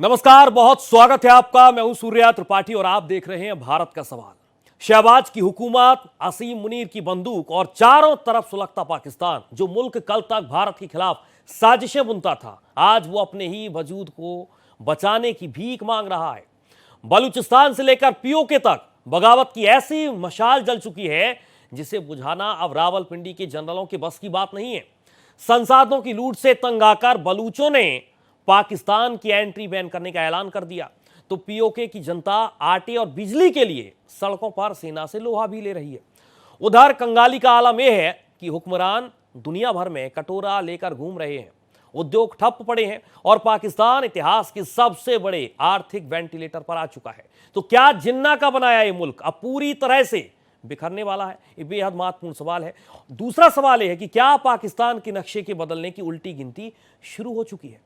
नमस्कार, बहुत स्वागत है आपका। मैं हूं सूर्या त्रिपाठी और आप देख रहे हैं भारत का सवाल। शहबाज की हुकूमत, असीम मुनीर की बंदूक और चारों तरफ सुलगता पाकिस्तान, जो मुल्क कल तक भारत के खिलाफ साजिशें बुनता था, आज वो अपने ही वजूद को बचाने की भीख मांग रहा है। बलूचिस्तान से लेकर पीओके तक बगावत की ऐसी मशाल जल चुकी है जिसे बुझाना अब रावलपिंडी के जनरलों के बस की बात नहीं है। संसाधनों की लूट से तंग आकर बलूचों ने पाकिस्तान की एंट्री बैन करने का ऐलान कर दिया, तो पीओके की जनता आटे और बिजली के लिए सड़कों पर सेना से लोहा भी ले रही है। उधर कंगाली का आलम यह है कि हुक्मरान दुनिया भर में कटोरा लेकर घूम रहे हैं, उद्योग ठप पड़े हैं और पाकिस्तान इतिहास के सबसे बड़े आर्थिक वेंटिलेटर पर आ चुका है। तो क्या जिन्ना का बनाया यह मुल्क अब पूरी तरह से बिखरने वाला है? ये बेहद महत्वपूर्ण सवाल है। दूसरा सवाल यह है कि क्या पाकिस्तान के नक्शे के बदलने की उल्टी गिनती शुरू हो चुकी है?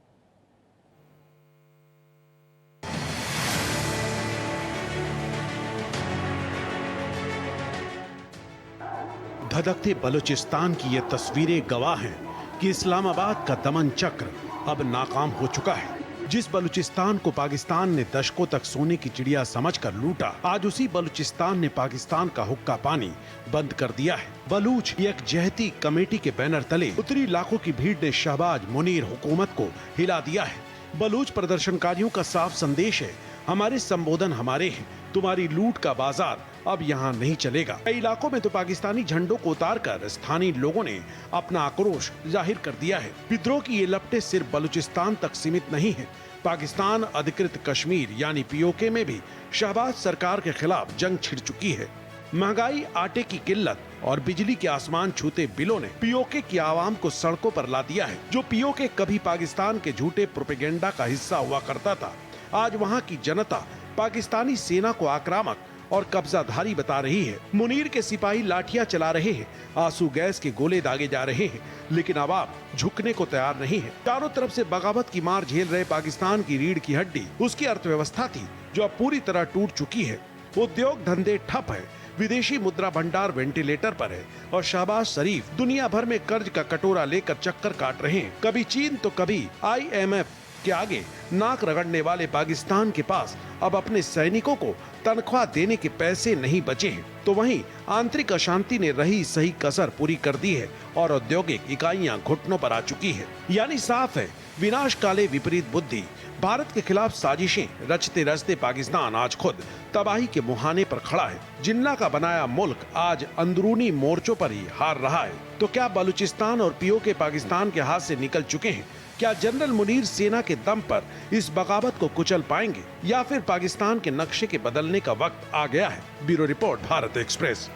धधकते बलूचिस्तान की ये तस्वीरें गवाह हैं कि इस्लामाबाद का दमन चक्र अब नाकाम हो चुका है। जिस बलूचिस्तान को पाकिस्तान ने दशकों तक सोने की चिड़िया समझकर लूटा, आज उसी बलूचिस्तान ने पाकिस्तान का हुक्का पानी बंद कर दिया है। बलूच यकजहती कमेटी के बैनर तले उतरी लाखों की भीड़ ने शहबाज मुनीर हुकूमत को हिला दिया है। बलूच प्रदर्शनकारियों का साफ संदेश है, हमारे संबोधन हमारे हैं, तुम्हारी लूट का बाजार अब यहाँ नहीं चलेगा। कई इलाकों में तो पाकिस्तानी झंडों को उतारकर स्थानीय लोगों ने अपना आक्रोश जाहिर कर दिया है। विद्रोह की ये लपटें सिर्फ बलूचिस्तान तक सीमित नहीं है। पाकिस्तान अधिकृत कश्मीर यानी पीओके में भी शहबाज सरकार के खिलाफ जंग छिड़ चुकी है। महंगाई, आटे की किल्लत और बिजली के आसमान छूते बिलों ने पीओके की आवाम को सड़कों पर ला दिया है। जो पीओके कभी पाकिस्तान के झूठे प्रोपेगेंडा का हिस्सा हुआ करता था, आज वहाँ की जनता पाकिस्तानी सेना को आक्रामक और कब्जाधारी बता रही है। मुनीर के सिपाही लाठियां चला रहे हैं, आंसू गैस के गोले दागे जा रहे हैं, लेकिन आवाम झुकने को तैयार नहीं है। चारों तरफ से बगावत की मार झेल रहे पाकिस्तान की रीढ़ की हड्डी उसकी अर्थव्यवस्था थी, जो अब पूरी तरह टूट चुकी है। उद्योग धंधे ठप है, विदेशी मुद्रा भंडार वेंटिलेटर पर है और शहबाज शरीफ दुनिया भर में कर्ज का कटोरा लेकर चक्कर काट रहे हैं। कभी चीन तो कभी IMF के आगे नाक रगड़ने वाले पाकिस्तान के पास अब अपने सैनिकों को तनख्वाह देने के पैसे नहीं बचे हैं। तो वहीं आंतरिक अशांति ने रही सही कसर पूरी कर दी है और औद्योगिक इकाइयां घुटनों पर आ चुकी है। यानी साफ है, विनाश काले विपरीत बुद्धि। भारत के खिलाफ साजिशें रचते रचते पाकिस्तान आज खुद तबाही के मुहाने पर खड़ा है। जिन्ना का बनाया मुल्क आज अंदरूनी मोर्चों पर ही हार रहा है। तो क्या बलूचिस्तान और पीओके पाकिस्तान के हाथ से निकल चुके हैं? क्या जनरल मुनीर सेना के दम पर इस बगावत को कुचल पाएंगे या फिर पाकिस्तान के नक्शे के बदलने का वक्त आ गया है? Bureau report, Bharat express.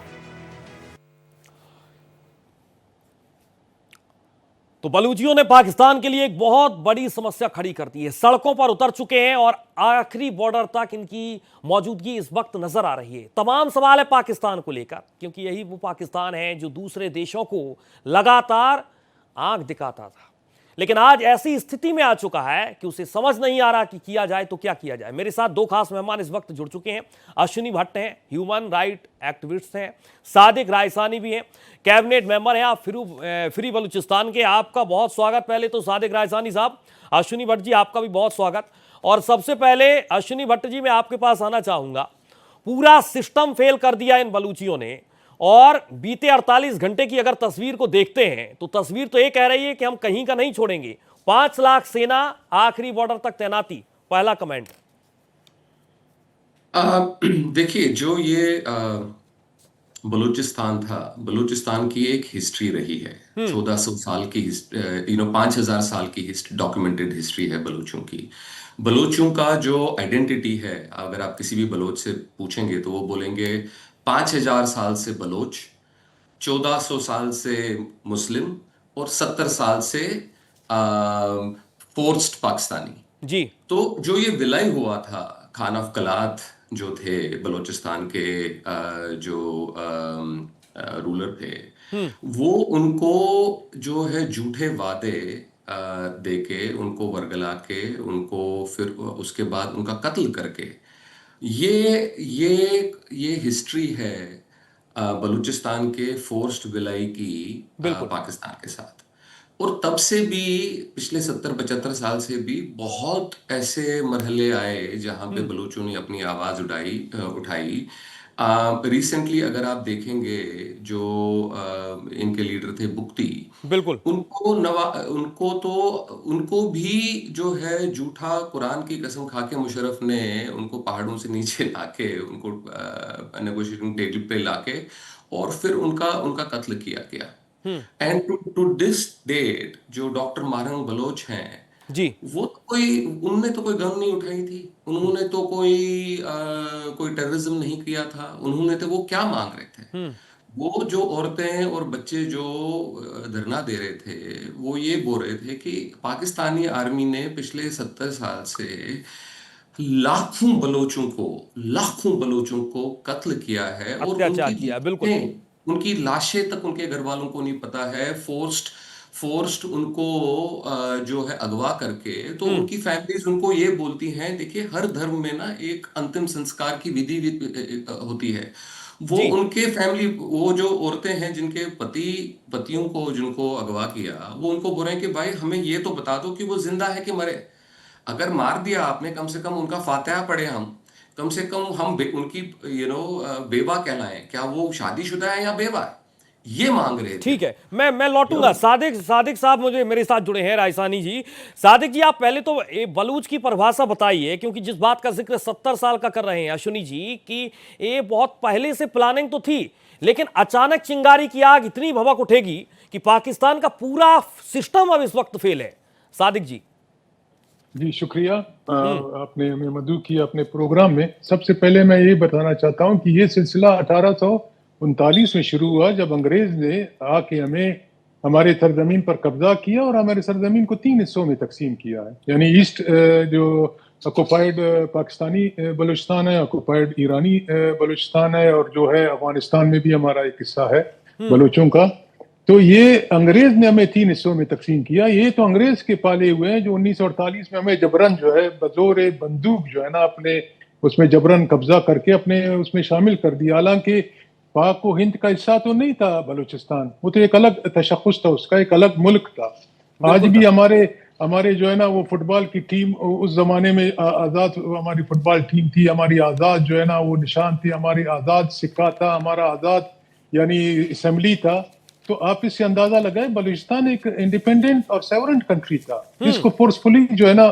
तो बलूचियों ने पाकिस्तान के लिए एक बहुत बड़ी समस्या खड़ी कर दी है। सड़कों पर उतर चुके हैं और आखिरी बॉर्डर तक इनकी मौजूदगी इस वक्त नजर आ रही है। तमाम सवाल है पाकिस्तान को लेकर, क्योंकि यही वो पाकिस्तान है जो दूसरे देशों को लगातार आंख दिखाता था, लेकिन आज ऐसी स्थिति में आ चुका है कि उसे समझ नहीं आ रहा कि किया जाए तो क्या किया जाए। मेरे साथ दो खास मेहमान इस वक्त जुड़ चुके हैं। अश्विनी भट्ट हैं, ह्यूमन राइट एक्टिविस्ट हैं। सादिक रायसानी भी हैं, कैबिनेट मेंबर हैं। आप फ्री बलूचिस्तान के। आपका बहुत स्वागत पहले तो सादिक रायसानी साहब। अश्विनी भट्ट जी, आपका भी बहुत स्वागत। और सबसे पहले अश्विनी भट्ट जी, मैं आपके पास आना चाहूंगा। पूरा सिस्टम फेल कर दिया इन बलूचियों ने, और बीते 48 घंटे की अगर तस्वीर को देखते हैं तो तस्वीर तो ये कह रही है कि हम कहीं का नहीं छोड़ेंगे। 5 लाख सेना आखिरी बॉर्डर तक तैनाती। पहला कमेंट। देखिए, जो ये बलूचिस्तान था, बलूचिस्तान की एक हिस्ट्री रही है। 1400 साल की 5000 साल की डॉक्यूमेंटेड हिस्ट्री है बलूचों की। बलूचों का जो आइडेंटिटी है, अगर आप किसी भी बलोच से पूछेंगे तो वो बोलेंगे 5000 साल से बलोच, 1400 साल से मुस्लिम और 70 साल से फोर्स्ड पाकिस्तानी। जी। तो जो ये विलय हुआ था, खान ऑफ कलात जो थे बलूचिस्तान के जो रूलर थे, वो उनको जो है झूठे वादे देके, उनको वर्गला के, उनको फिर उसके बाद उनका कत्ल करके, ये हिस्ट्री है बलूचिस्तान के फोर्स्ड विलय की बिल्कुल। पाकिस्तान के साथ। और तब से भी पिछले 70-75 साल से भी बहुत ऐसे मरहले आए जहां पे बलूचों ने अपनी आवाज उठाई। रिसेंटली अगर आप देखेंगे, जो इनके लीडर थे बुक्ती, बिल्कुल। उनको तो उनको भी जो है झूठा कुरान की कसम खा के मुशर्रफ ने उनको पहाड़ों से नीचे लाके उनको नेगोशिएटिंग टेबल पे लाके और फिर उनका उनका कत्ल किया गया। हम्म। एंड टू दिस डेट जो डॉक्टर मारंग बलोच हैं, जी। वो तो कोई उनने तो कोई गन नहीं उठाई थी, उन्होंने तो कोई टेररिज्म नहीं किया था, उन्होंने तो वो क्या मांग रहे थे? हम्म। वो जो औरतें और बच्चे जो धरना दे रहे थे, वो ये बोल रहे थे कि पाकिस्तानी आर्मी ने पिछले 70 साल से लाखों बलोचों को कत्ल किया है, और अत्याचार किया, बिल्कुल। उनकी लाशें तक उनके घर वालों को नहीं पता है। फोर्स्ड उनको जो है अगवा करके, तो हम्म। उनकी फैमिलीज उनको ये बोलती हैं, देखिए हर धर्म में ना एक अंतिम संस्कार की विधि होती है। वो जी। उनके फैमिली, वो जो औरतें हैं जिनके पतियों को जिनको अगवा किया, वो उनको बोल रहे हैं कि भाई हमें ये तो बता दो कि वो जिंदा है कि मरे। अगर मार दिया आपने, कम से कम उनका फातिहा पढ़े हम, कम से कम हम उनकी बेवा कहलाएं। क्या वो शादीशुदा है या बेवा है? ये मांग रहे थे ठीक वो। है, मैं लौटूंगा। सादिक सादिक साहब मुझे मेरे साथ जुड़े हैं, रायसानी जी। सादिक जी, आप पहले तो बलूच की परिभाषा बताइए, क्योंकि जिस बात का जिक्र 70 साल का कर रहे हैं अश्विनी जी, कि ये बहुत पहले से प्लानिंग तो थी, लेकिन अचानक चिंगारी की आग इतनी भभक उठेगी कि पाकिस्तान का पूरा सिस्टम अब इस वक्त फेल है। सादिक जी। जी शुक्रिया। आपने हमें मदऊ किया अपने प्रोग्राम में। सबसे पहले मैं ये बताना चाहता हूँ कि ये सिलसिला 1839 में शुरू हुआ, जब अंग्रेज ने आके हमारे सरजमीन पर कब्जा किया और हमारे सरजमीन को 3 हिस्सों में तकसीम किया है। यानी ईस्ट जो ऑक्युपाइड पाकिस्तानी बलूचिस्तान है, ऑक्युपाइड ईरानी बलूचिस्तान है, और जो है अफगानिस्तान में भी हमारा एक हिस्सा है बलूचों का। तो ये अंग्रेज ने हमें 3 हिस्सों में तकसीम किया। ये तो अंग्रेज के पाले हुए हैं जो 1948 में हमें जबरन जो है बजोर बंदूक जो है ना अपने उसमें जबरन कब्जा करके अपने उसमें शामिल कर दिया। हालांकि पाक व हिंद का हिस्सा तो नहीं था बलूचिस्तान, वो तो एक अलग तशख्खुस था, उसका एक अलग मुल्क था। आज भी हमारे जो है ना वो फुटबॉल की टीम, उस जमाने में आजाद हमारी फुटबॉल टीम थी, हमारी आजाद जो है ना वो निशान थी, हमारी आजाद सिक्का था, हमारा आजाद यानी असेंबली था। तो आप इससे अंदाजा लगाए बलूचिस्तान एक इंडिपेंडेंट और सेवरेंट कंट्री था। इसको फोर्सफुली जो है ना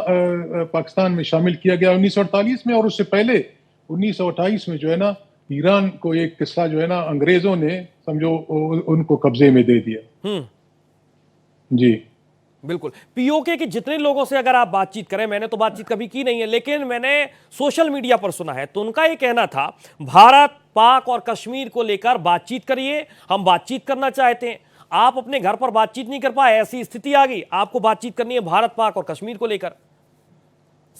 पाकिस्तान में शामिल किया गया 1948 में, और उससे पहले 1928 में जो है ना ईरान को एक किस्सा जो है ना अंग्रेजों ने समझो उनको कब्जे में दे दिया। जी बिल्कुल। पीओके के जितने लोगों से अगर आप बातचीत करें, मैंने तो बातचीत कभी की नहीं है, लेकिन मैंने सोशल मीडिया पर सुना है, तो उनका ये कहना था भारत पाक और कश्मीर को लेकर बातचीत करिए, हम बातचीत करना चाहते हैं। आप अपने घर पर बातचीत नहीं कर पाए, ऐसी स्थिति आ गई, आपको बातचीत करनी है भारत पाक और कश्मीर को लेकर।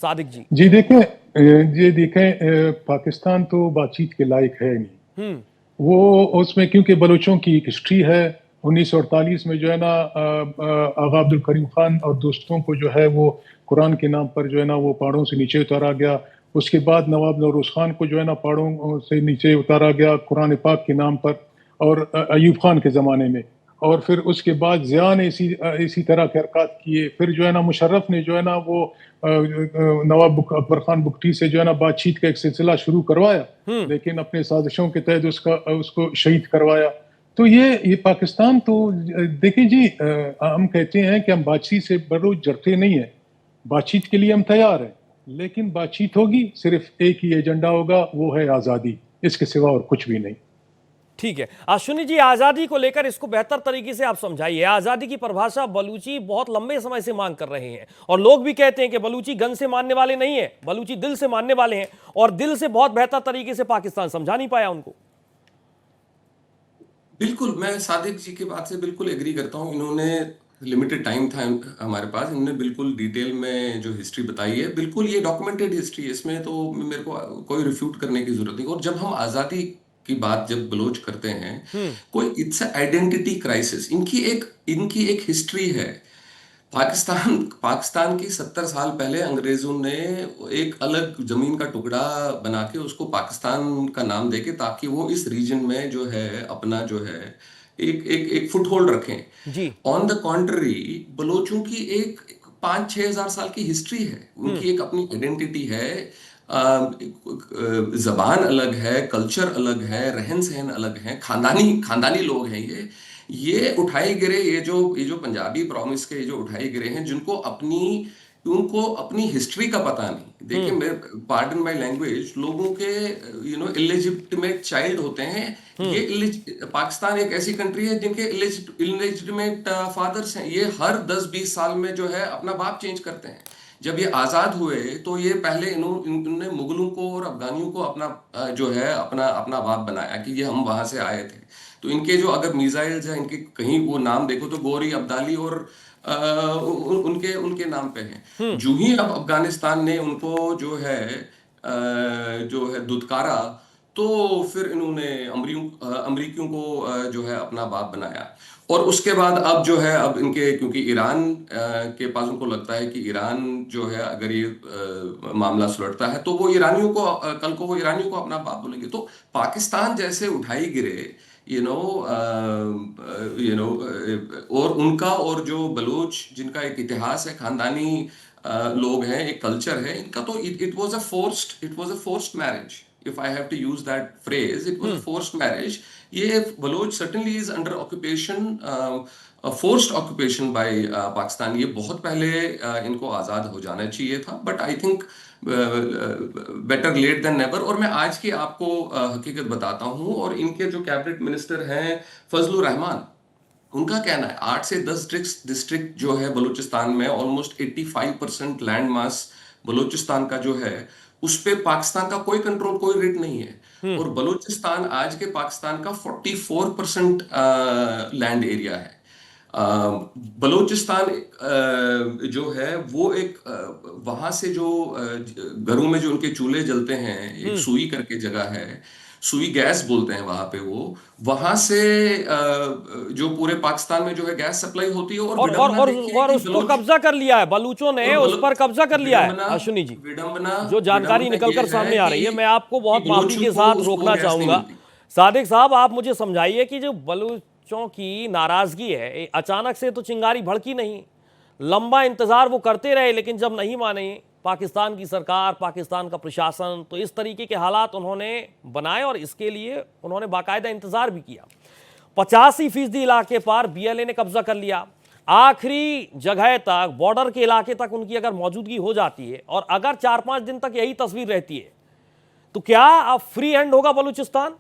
सादिक जी। जी देखें पाकिस्तान तो बातचीत के लायक है नहीं। वो उसमें क्योंकि बलूचों की एक हिस्ट्री है। 1948 में जो है ना आगा अब्दुल करीम खान और दोस्तों को जो है वो कुरान के नाम पर जो है ना वो पहाड़ों से नीचे उतारा गया। उसके बाद नवाब नौरोज खान को जो है ना पहाड़ों से नीचे उतारा गया कुरान पाक के नाम पर, और अयूब खान के ज़माने में। और फिर उसके बाद ज़िया ने इसी तरह के हरकत किए। फिर जो है ना मुशर्रफ ने जो है ना वो नवाब अकबर खान बुगटी से जो है ना बातचीत का एक सिलसिला शुरू करवाया, लेकिन अपने साजिशों के तहत उसको शहीद करवाया। तो ये पाकिस्तान तो देखिए जी, हम कहते हैं कि हम बातचीत से बरोज डरते नहीं है, बातचीत के लिए हम तैयार हैं, लेकिन बातचीत होगी सिर्फ एक ही एजेंडा होगा, वो है आज़ादी, इसके सिवा और कुछ भी नहीं। ठीक है अश्विनी जी, आजादी को लेकर इसको बेहतर तरीके से आप समझाइए। आजादी की परिभाषा बलूची बहुत लंबे समय से मांग कर रहे हैं, और लोग भी कहते हैं कि बलूची गन से मानने वाले नहीं है, बलूची दिल से मानने वाले हैं, और दिल से बहुत बेहतर तरीके से पाकिस्तान समझा नहीं पाया उनको। बिल्कुल, मैं सादिक जी की बात से बिल्कुल एग्री करता हूँ। इन्होंने लिमिटेड टाइम था हमारे पास, इन्होंने बिल्कुल डिटेल में जो हिस्ट्री बताई है, बिल्कुल ये डॉक्यूमेंटेड हिस्ट्री है, इसमें तो मेरे को कोई रिफ्यूट करने की जरूरत नहीं। और जब हम आज़ादी की बात जब बलोच करते हैं, कोई इट्स आइडेंटिटी क्राइसिस, इनकी एक हिस्ट्री है। पाकिस्तान की 70 साल पहले अंग्रेजों ने एक अलग जमीन का टुकड़ा बना के उसको पाकिस्तान का नाम देके, ताकि वो इस रीजन में जो है अपना जो है एक फुटहोल्ड रखें। जी। ऑन द कॉन्ट्ररी, बलोचों की एक 5-6 हजार साल की हिस्ट्री है, उनकी एक अपनी आइडेंटिटी है। जबान अलग है, कल्चर अलग है, रहन सहन अलग है, खानदानी खानदानी लोग हैं ये उठाए गिरे, ये जो पंजाबी प्रॉमिस के ये जो उठाए गिरे हैं, उनको अपनी हिस्ट्री का पता नहीं। देखिए, मैं पार्डन माय लैंग्वेज, लोगों के इलेजिटिमेट चाइल्ड होते हैं। पाकिस्तान एक ऐसी कंट्री है जिनके इलेजिटिमेट फादर्स हैं, ये हर 10-20 साल में जो है अपना बाप चेंज करते हैं। जब ये आजाद हुए तो ये पहले इन्होंने मुगलों को और अफगानियों को अपना बाप बनाया कि ये हम वहां से आए थे। तो इनके जो अगर मिसाइल्स हैं, इनके कहीं वो नाम देखो तो गोरी अब्दाली और उनके नाम पे हैं। जो ही अब अफगानिस्तान ने उनको जो है दुत्कारा, तो फिर इन्होंने अमरीकियों को जो है अपना बाप बनाया। और उसके बाद अब जो है, अब इनके क्योंकि ईरान के पास, उनको लगता है कि ईरान जो है अगर ये मामला सुलझता है तो वो कल को वो ईरानियों को अपना बाप बोलेंगे। तो पाकिस्तान जैसे उठाई गिरे और उनका, और जो बलूच जिनका एक इतिहास है, खानदानी लोग हैं, एक कल्चर है इनका, तो it was a forced marriage. If I have to use that phrase, it was a forced marriage. ये Baloch certainly is under occupation, a forced occupation by Pakistan. ये बहुत पहले इनको आज़ाद हो जाना चाहिए था, but I think better late than never। और मैं आज की आपको हकीकत बताता हूँ, और इनके जो कैबिनेट मिनिस्टर हैं फजलुर रहमान, उनका कहना है 8 से 10 डिस्ट्रिक्ट जो है बलूचिस्तान में, ऑलमोस्ट 85% लैंड मास बलूचिस्तान का जो है, उस पे पाकिस्तान का कोई कंट्रोल, कोई रिट नहीं है। और बलूचिस्तान आज के पाकिस्तान का 44% लैंड एरिया है। बलूचिस्तान जो है वो एक वहां से जो घरों में जो उनके चूल्हे जलते हैं, एक सुई करके जगह है, सुई गैस बोलते हैं वहां पे, वहां से जो पूरे पाकिस्तान में जो है गैस सप्लाई होती है। और उस पर कब्जा कर लिया है बलूचों ने, उस पर कब्जा कर लिया है। अश्विनी जी, जो जानकारी निकलकर सामने आ रही है, मैं आपको बहुत माफी के साथ रोकना चाहूंगा। सादिक साहब, आप मुझे समझाइए कि जो बलूचों की नाराजगी है, अचानक से तो चिंगारी भड़की नहीं, लंबा इंतजार वो करते रहे, लेकिन जब नहीं माने पाकिस्तान की सरकार, पाकिस्तान का प्रशासन, तो इस तरीके के हालात उन्होंने बनाए, और इसके लिए उन्होंने बाकायदा इंतजार भी किया। 85% इलाके पर बीएलए ने कब्जा कर लिया। आखिरी जगह तक, बॉर्डर के इलाके तक उनकी अगर मौजूदगी हो जाती है, और अगर 4-5 दिन तक यही तस्वीर रहती है, तो क्या अब फ्री हैंड होगा बलूचिस्तान?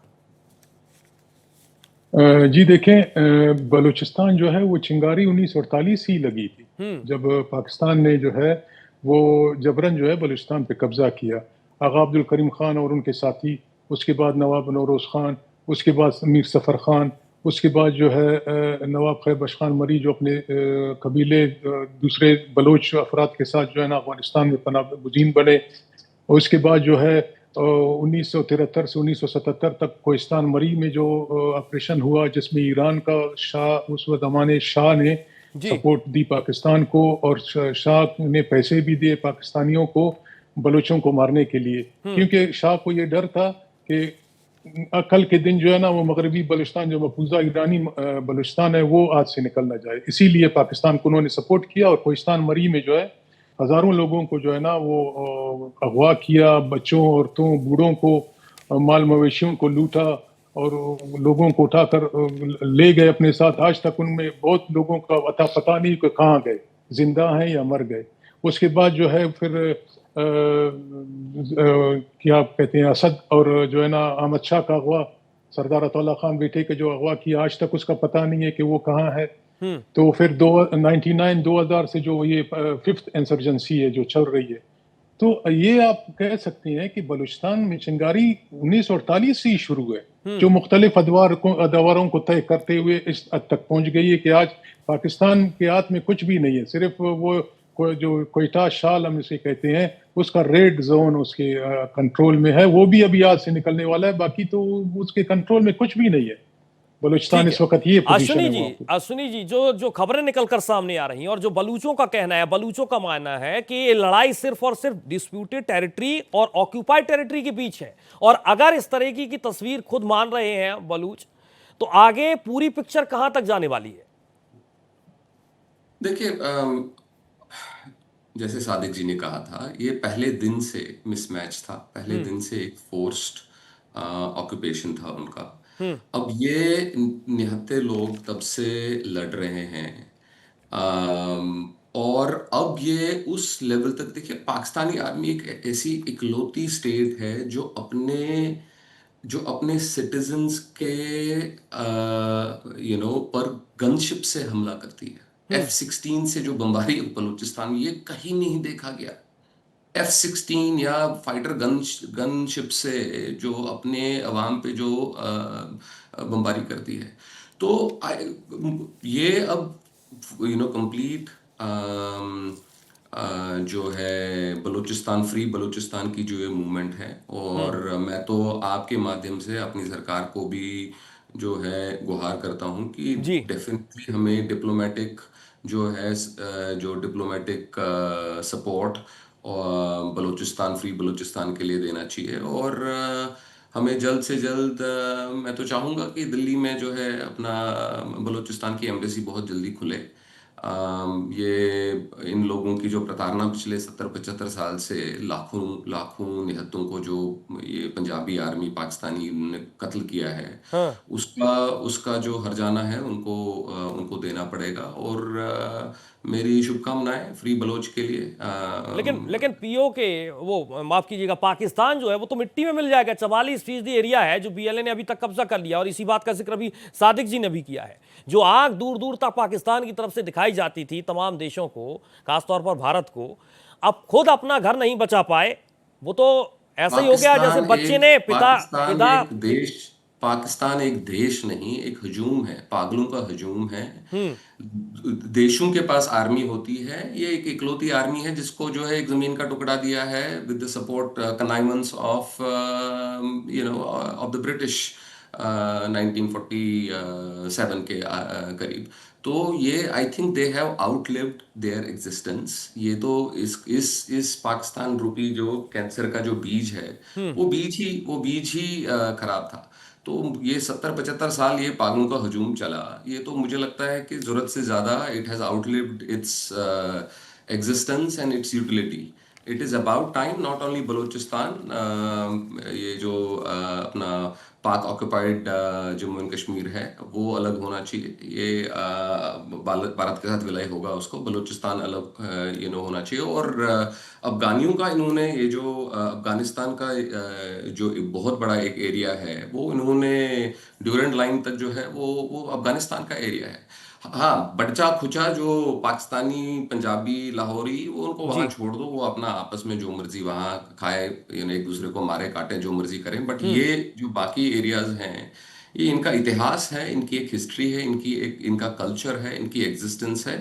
जी देखें, बलूचिस्तान जो है वो चिंगारी 1948 ही लगी थी, जब पाकिस्तान ने जो है वो जबरन जो है बलूचिस्तान पे कब्जा किया। आगा अब्दुल करीम खान और उनके साथी, उसके बाद नवाब नौरोज खान, उसके बाद मीर सफ़र खान, उसके बाद जो है नवाब खैबश खान मरी, जो अपने कबीले दूसरे बलोच अफराद के साथ जो है ना अफगानिस्तान में पनाह गुज़ीन बने। और उसके बाद जो है 1973 से 1977 तक कोहिस्तान मरी में जो ऑपरेशन हुआ, जिसमें ईरान का शाह, उस वक्त अमान शाह ने सपोर्ट दी पाकिस्तान को, और शाह ने पैसे भी दिए पाकिस्तानियों को बलूचों को मारने के लिए, क्योंकि शाह को ये डर था कि कल के दिन जो है ना वो मगरबी बलूचिस्तान, जो मकबूजा ईरानी बलूचिस्तान है, वो आज से निकल ना जाए। इसीलिए पाकिस्तान को उन्होंने सपोर्ट किया, और कोहिस्तान मरी में जो है हजारों लोगों को जो है ना वो अगवा किया, बच्चों, औरतों, बूढ़ों को, माल मवेशियों को लूटा, और लोगों को उठाकर ले गए अपने साथ। आज तक उनमें बहुत लोगों का अता पता नहीं कि कहाँ गए, जिंदा हैं या मर गए। उसके बाद जो है फिर क्या कहते हैं, असद और जो है ना अहमद शाह का अगवा, सरदार अतौला खान बेटे के जो अगवा किया, आज तक उसका पता नहीं है कि वो कहाँ है। तो फिर 2000 से जो ये 5th इंसर्जेंसी है जो चल रही है, तो ये आप कह सकते हैं कि बलूचिस्तान में चिंगारी 1948 से ही शुरू है, जो मुख्तलिफ अदवारों को तय करते हुए इस हद तक पहुंच गई है कि आज पाकिस्तान के हाथ में कुछ भी नहीं है। सिर्फ वो जो कोयटा शाल हम इसे कहते हैं, उसका रेड जोन उसके कंट्रोल में है, वो भी अभी आज से निकलने वाला है। बाकी तो उसके कंट्रोल में कुछ भी नहीं है बलूचिस्तान इस वक्त। ये अश्विनी जी, जो खबरें निकलकर सामने आ रही हैं, और जो बलूचों का कहना है, बलूचों का मानना है कि ये लड़ाई सिर्फ और सिर्फ डिस्प्यूटेड टेरिटरी और ऑक्यूपाइड टेरिटरी के बीच है, और अगर इस तरह की तस्वीर खुद मान रहे हैं बलूच, तो आगे पूरी पिक्चर कहां तक जाने वाली है? देखिए, जैसे सादिक जी ने कहा था, ये पहले दिन से मिसमैच था, पहले दिन से एक फोर्स्ड ऑक्यूपेशन था उनका। अब ये निहत्थे लोग तब से लड़ रहे हैं, और अब ये उस लेवल तक, देखिए पाकिस्तानी आर्मी एक ऐसी इकलौती स्टेट है जो अपने सिटीजन्स के पर गनशिप से हमला करती है। F-16 से जो बमबारी बलूचिस्तान, ये कहीं नहीं देखा गया। F-16 या फाइटर गनशिप से जो अपने अवाम पे जो बमबारी करती है, तो ये अब कंप्लीट जो है बलूचिस्तान, फ्री बलूचिस्तान की जो ये मूवमेंट है, और मैं तो आपके माध्यम से अपनी सरकार को भी जो है गुहार करता हूं कि जी। डेफिनेटली हमें डिप्लोमेटिक जो है जो डिप्लोमेटिक सपोर्ट और बलूचिस्तान, फ्री बलूचिस्तान के लिए देना चाहिए। और हमें जल्द से जल्द, मैं तो चाहूँगा कि दिल्ली में जो है अपना बलूचिस्तान की एम्बेसी बहुत जल्दी खुले। ये इन लोगों की जो प्रताड़ना पिछले 70-75 साल से लाखों लाखों निहत्तों को जो ये पंजाबी आर्मी पाकिस्तानी ने कत्ल किया है, हाँ। उसका जो हर्जाना है उनको देना पड़ेगा। और मेरी शुभकामनाएं फ्री बलोच के लिए। लेकिन पीओ के वो, माफ कीजिएगा, पाकिस्तान जो है वो तो मिट्टी में मिल जाएगा। 44% एरिया है जो बीएलए ने अभी तक कब्जा कर लिया, और इसी बात का जिक्र भी सादिक जी ने भी किया है। जो आग दूर दूर तक पाकिस्तान की तरफ से दिखाई जाती थी तमाम देशों को, खासतौर पर भारत को, अब खुद अपना घर नहीं बचा पाए। वो तो ऐसा ही हो गया जैसे बच्चे ने पाकिस्तान एक देश नहीं, एक हजूम है, पागलों का हजूम है। देशों के पास आर्मी होती है, ये एक इकलौती आर्मी है जिसको जो है एक जमीन का टुकड़ा दिया है with the support connivance of of the British 1947 के करीब। तो ये I think they have outlived their existence. ये तो इस पाकिस्तान रूपी जो कैंसर का जो बीज है, वो बीज ही खराब था। तो ये 70-75 साल ये पागलों का हजूम चला, ये तो मुझे लगता है कि जरूरत से ज्यादा it has outlived its existence and it's utility. It is about time, not only Balochistan, ये जो अपना पाक ऑक्युपाइड जम्मू एंड कश्मीर है वो अलग होना चाहिए। ये भारत के साथ विलय होगा उसको, बलूचिस्तान अलग होना चाहिए। और अफगानियों का इन्होंने ये जो अफगानिस्तान का जो बहुत बड़ा एक एरिया है, वो इन्होंने ड्यूरेंट लाइन तक जो है वो अफगानिस्तान का एरिया है। हाँ, बच्चा खुचा जो पाकिस्तानी, पंजाबी, लाहौरी, वो उनको वहां छोड़ दो, वो अपना आपस में जो मर्जी वहां खाए, एक दूसरे को मारे काटे, जो मर्जी करें। बट ये जो बाकी एरियाज हैं, ये इनका इतिहास है, इनकी एक हिस्ट्री है, इनका कल्चर है, इनकी एग्जिस्टेंस है।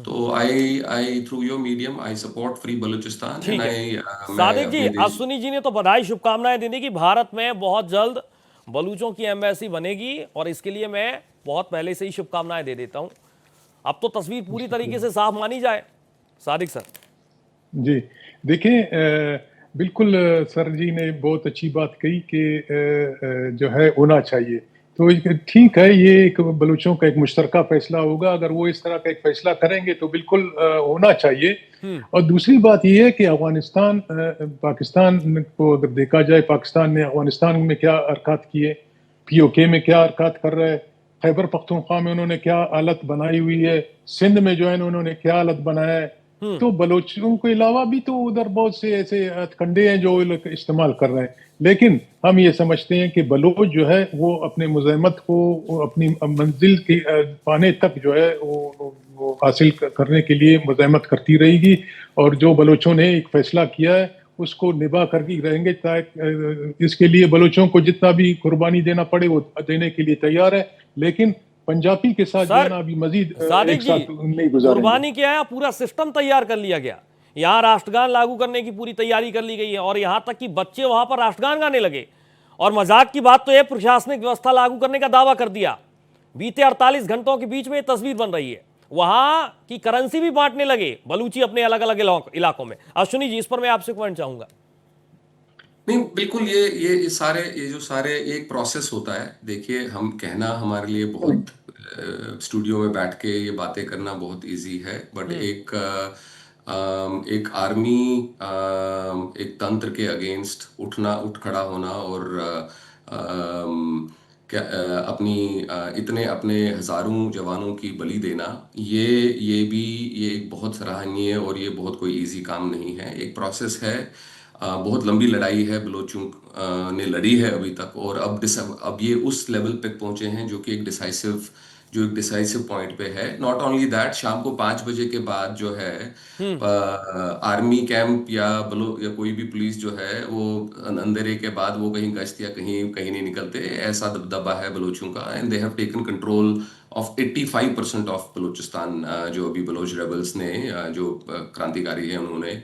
तो I through your medium I support free Balochistan. ठीक है सादिक जी, अश्विनी जी ने तो बधाई शुभकामनाएं दे दी कि भारत में बहुत जल्द बलूचों की एम्बेसी बनेगी, और इसके लिए मैं बहुत पहले से ही शुभकामनाएं दे देता हूं। अब तो तस्वीर पूरी तरीके से साफ मानी जाए। सादिक सर जी, देखें, बिल्कुल सर जी ने बहुत अच्छी बात कही कि जो है होना चाहिए। तो ठीक है, ये एक बलूचों का एक मुश्तरका फैसला होगा। अगर वो इस तरह का एक फैसला करेंगे तो बिल्कुल होना चाहिए। और दूसरी बात ये है कि पाकिस्तान को अगर देखा जाए, पाकिस्तान ने अफगानिस्तान में क्या हरकत किए, POK में क्या हरकत कर रहा है, खैबर पख्तूनख्वा में उन्होंने क्या हालत बनाई हुई है, सिंध में जो है उन्होंने क्या हालत बनाया है। तो बलोचों के अलावा भी तो उधर बहुत से ऐसे हथकंडे हैं जो लोग इस्तेमाल कर रहे हैं। लेकिन हम ये समझते हैं कि बलोच जो है वो अपने मुज़ाहमत को अपनी मंजिल के पाने तक जो है वो हासिल करने के लिए मुज़ाहमत करती रहेगी। और जो बलोचों ने एक फैसला किया है उसको निभा करके रहेंगे, ताकि इसके लिए बलोचों को जितना भी कुर्बानी देना पड़े वो देने के लिए तैयार है। लेकिन पंजाबी के साथ जाना अभी मजीद एक साथ नहीं गुजारेंगे। कुर्बानी क्या है, पूरा सिस्टम तैयार कर लिया गया। यहाँ राष्ट्रगान लागू करने की पूरी तैयारी कर ली गई है, और यहाँ तक कि बच्चे वहां पर राष्ट्रगान गाने लगे। और मजाक की बात तो यह, प्रशासनिक व्यवस्था लागू करने का दावा कर दिया। बीते 48 घंटों के बीच में यह तस्वीर बन रही है। वहां की करेंसी भी बांटने लगे बलूची अपने अलग अलग इलाकों में। अश्विनी जी, इस पर मैं आपसे कमेंट चाहूंगा। नहीं, बिल्कुल ये सारे ये जो सारे एक प्रोसेस होता है। देखिए, हम कहना हमारे लिए बहुत स्टूडियो में बैठ के ये बातें करना बहुत इजी है, बट एक आर्मी, एक तंत्र के अगेंस्ट उठ खड़ा होना और अपनी इतने अपने हजारों जवानों की बलि देना, ये एक बहुत सराहनीय और ये बहुत कोई इजी काम नहीं है, एक प्रोसेस है। बहुत लंबी लड़ाई है बलोचों ने लड़ी है अभी तक, और अब ये उस लेवल पे पहुंचे हैं जो एक डिसाइसिव पॉइंट पे है। नॉट ओनली दैट, शाम को 5 बजे के बाद जो है आर्मी कैंप या कोई भी पुलिस जो है वो अंधेरे के बाद वो कहीं गश्त या कहीं कहीं नहीं निकलते, ऐसा दबदबा है बलोचों का। And they have taken control of 85% of Balochistan. जो अभी बलोच रेबल्स ने जो क्रांतिकारी है उन्होंने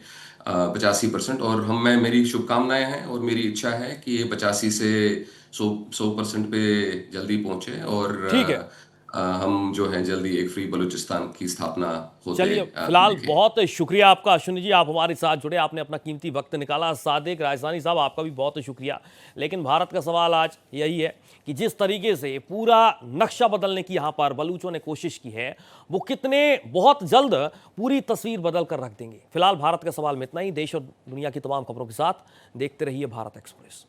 85%, और मेरी शुभकामनाएं हैं और मेरी इच्छा है कि ये 85 से 100% पे जल्दी पहुंचे, और ठीक है। हम जो है जल्दी एक फ्री बलूचिस्तान की स्थापना होते चलिए, फिलहाल देखें। बहुत शुक्रिया आपका अश्विनी जी, आप हमारे साथ जुड़े, आपने अपना कीमती वक्त निकाला। सादिक राजस्थानी साहब, आपका भी बहुत शुक्रिया। लेकिन भारत का सवाल आज यही है कि जिस तरीके से पूरा नक्शा बदलने की यहाँ पर बलूचों ने कोशिश की है, वो कितने बहुत जल्द पूरी तस्वीर बदल कर रख देंगे। फिलहाल भारत का सवाल में इतना ही। देश और दुनिया की तमाम खबरों के साथ देखते रहिए भारत एक्सप्रेस।